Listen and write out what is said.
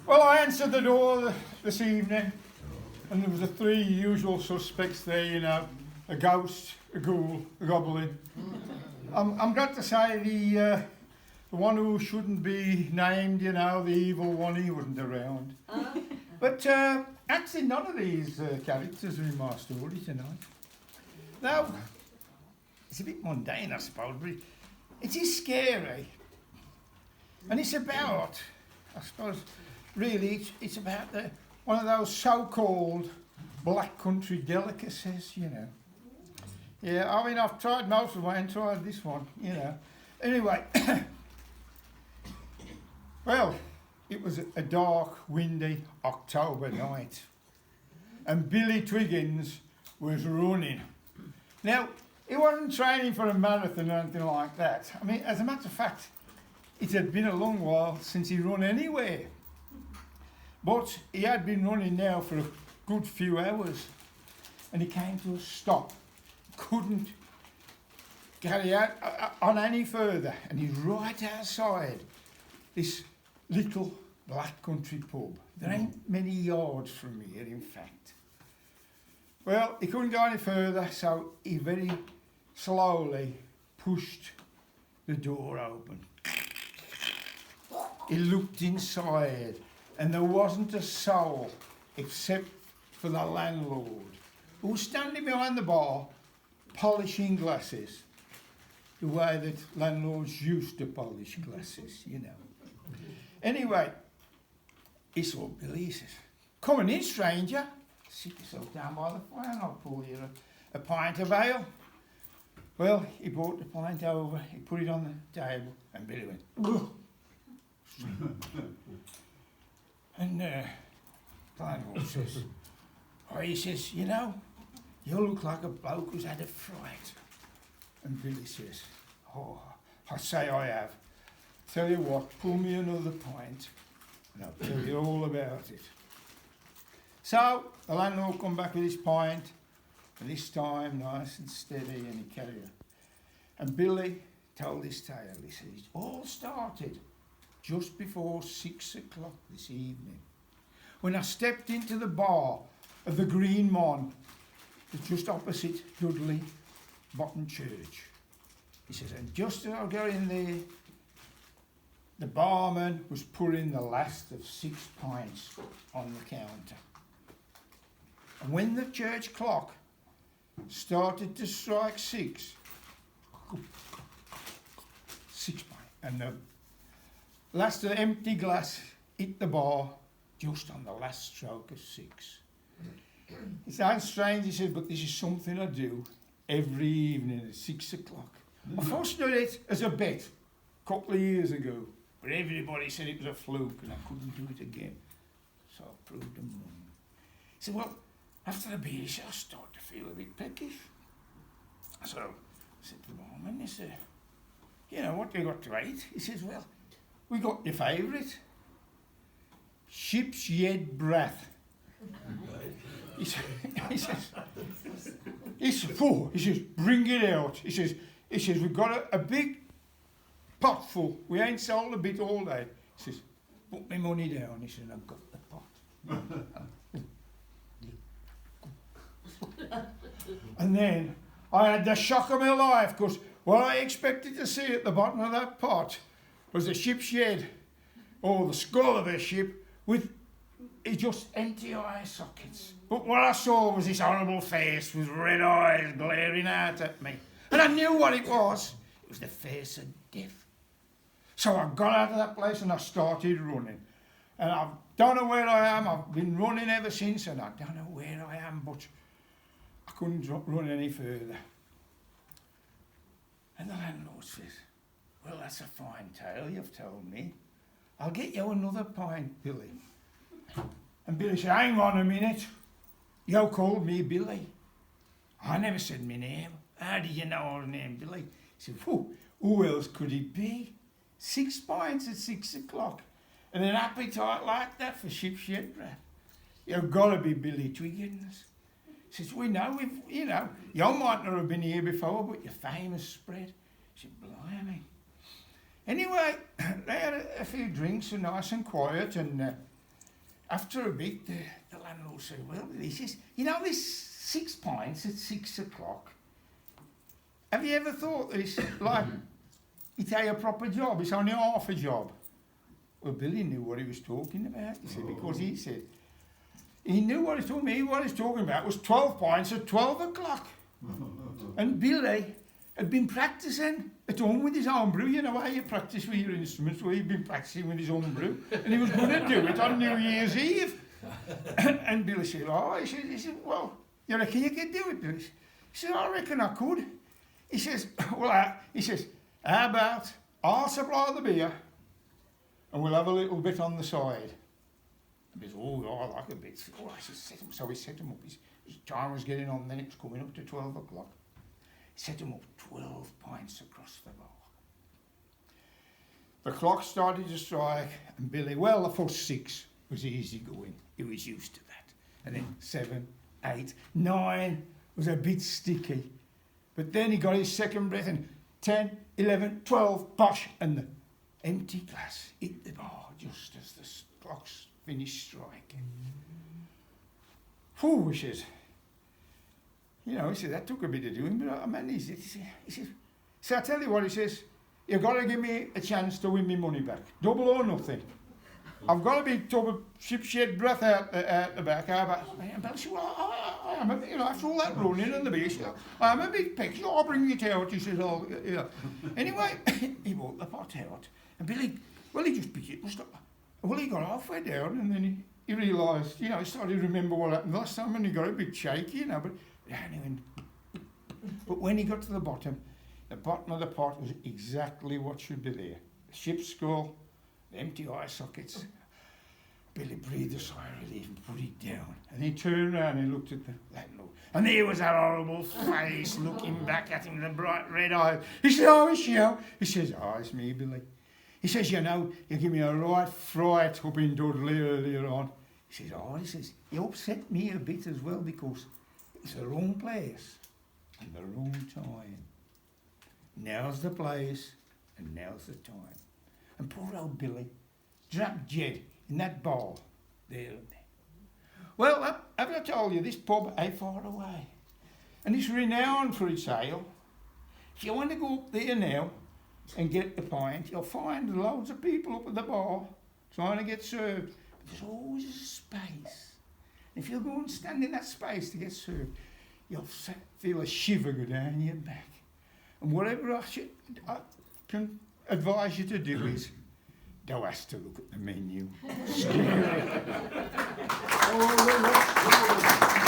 Well, I answered the door this evening, and there was the three usual suspects there, you know, a ghost, a ghoul, a goblin. I'm glad to say the one who shouldn't be named, you know, the evil one, he wasn't around. But actually none of these characters are in my story tonight. Now, it's a bit mundane, I suppose, but it is scary. And it's about, I suppose, really, it's about one of those so-called black country delicacies, you know. Yeah, I mean, I've tried most of them and tried this one, you know. Anyway, well, it was a dark, windy October night, and Billy Twiggins was running. Now, he wasn't training for a marathon or anything like that. I mean, as a matter of fact, it had been a long while since he run anywhere. But he had been running now for a good few hours, and he came to a stop. Couldn't carry out on any further, and he's right outside this little black country pub. There ain't many yards from here, in fact. Well, he couldn't go any further, so he very slowly pushed the door open. He looked inside, and there wasn't a soul except for the landlord, who was standing behind the bar, polishing glasses, the way that landlords used to polish glasses, you know. Anyway, he saw Billy. He says, "Come on in, stranger. Sit yourself down by the fire and I'll pour you a pint of ale." Well, he brought the pint over, he put it on the table, and Billy went, "Ugh." And the landlord says, he says, "You know, you look like a bloke who's had a fright." And Billy says, "Oh, I say I have. Tell you what, pull me another pint and I'll tell you all about it." So the landlord come back with his pint, and this time nice and steady, and he carried it. And Billy told his tale. He said, "It all started just before 6 o'clock this evening, when I stepped into the bar of the Green Mon, just opposite Dudley Bottom Church." He says, "And just as I got in there, the barman was pouring the last of 6 pints on the counter. And when the church clock started to strike 6, 6 pints, and the last empty glass hit the bar just on the last stroke of 6. It sounds strange," he said, "but this is something I do every evening at 6 o'clock. I first did it as a bet a couple of years ago, but everybody said it was a fluke and I couldn't do it again. So I proved them wrong." He said, "Well, after a beer, I start to feel a bit peckish." So I said to the barman, he said, "You know, what you got to eat?" He says, "Well, we got your favourite, ship's head broth." He says, "Bring it out." He says, "We've got a big pot full. We ain't sold a bit all day." He says, "Put my money down." He said, "I've got the pot." And then I had the shock of my life, because what I expected to see at the bottom of that pot was a ship's head, or the skull of a ship, with just empty eye sockets. But what I saw was this horrible face with red eyes glaring out at me. And I knew what it was. It was the face of death. So I got out of that place and I started running. And I don't know where I am. I've been running ever since, and I don't know where I am, but I couldn't run any further. And the landlord says, "Well, that's a fine tale you've told me. I'll get you another pint, Billy." And Billy said, "Hang on a minute. You called me Billy. I never said my name. How did you know I was named Billy?" He said, "Who else could it be? 6 pints at 6 o'clock. And an appetite like that for ship's head broth. You've got to be Billy Twiggins." He says, "We know, you might not have been here before, but your fame has spread." He said, "Blimey." Anyway, they had a few drinks, and nice and quiet, and after a bit, the landlord said, well, he says, you know this 6 pints at 6 o'clock? Have you ever thought that it's like, it's a proper job, it's only half a job? Well, Billy knew what he was talking about, you see, because he said, he knew what he was talking about. What he was talking about was 12 pints at 12 o'clock. And Billy had been practising at home with his own brew. You know how you practice with your instruments? Well, he'd been practising with his own brew. And he was going to do it on New Year's Eve. And Billy said, oh, he said, well, you reckon you could do it, Billy? He said, I reckon I could. He says, well, how about I'll supply the beer and we'll have a little bit on the side. And he said, oh, I like a bit. Oh, I said, so he set him up. His time was getting on, then it was coming up to 12 o'clock. He set him up 12 pints across the bar. The clock started to strike, and Billy, well, the first 6 was easy going. He was used to that. And then 7, 8, 9 was a bit sticky. But then he got his second breath, and 10, 11, 12, bosh, and the empty glass hit the bar just as the clocks finished striking. Phew, he says, you know, he said, that took a bit of doing, but I managed it. He says, so I tell you what, he says, you've got to give me a chance to win my money back, double or nothing. I've got a big tub of shipshed broth out the back. And Billy said, well, I am a bit, you know, after all that running and the beer, I am a bit pecky, I'll bring it out. He says, oh, yeah. Anyway, he brought the pot out, and Billy, well, he just picked it and stopped. Well, he got halfway down, and then he realised, you know, he started to remember what happened last time, and he got a bit shaky, you know, but when he got to the bottom of the pot was exactly what should be there. The ship's skull, the empty eye sockets. Billy breathed a sigh of relief and put it down. And he turned around and looked at the landlord. And there was that horrible face looking back at him, the bright red eyes. He said, oh, it's you. He says, oh, it's me, Billy. He says, you know, you gave me a right fright up in Dudley earlier on. He says, oh, he says, you upset me a bit as well because it's the wrong place and the wrong time. Now's the place and now's the time. And poor old Billy, drunk dead in that bar there. Well, haven't I told you, this pub ain't far away. And it's renowned for its ale. If you want to go up there now and get a pint, you'll find loads of people up at the bar trying to get served. But there's always a space. And if you go and stand in that space to get served, you'll feel a shiver go down your back. And whatever I can advise you to do is, don't ask to look at the menu. Scary.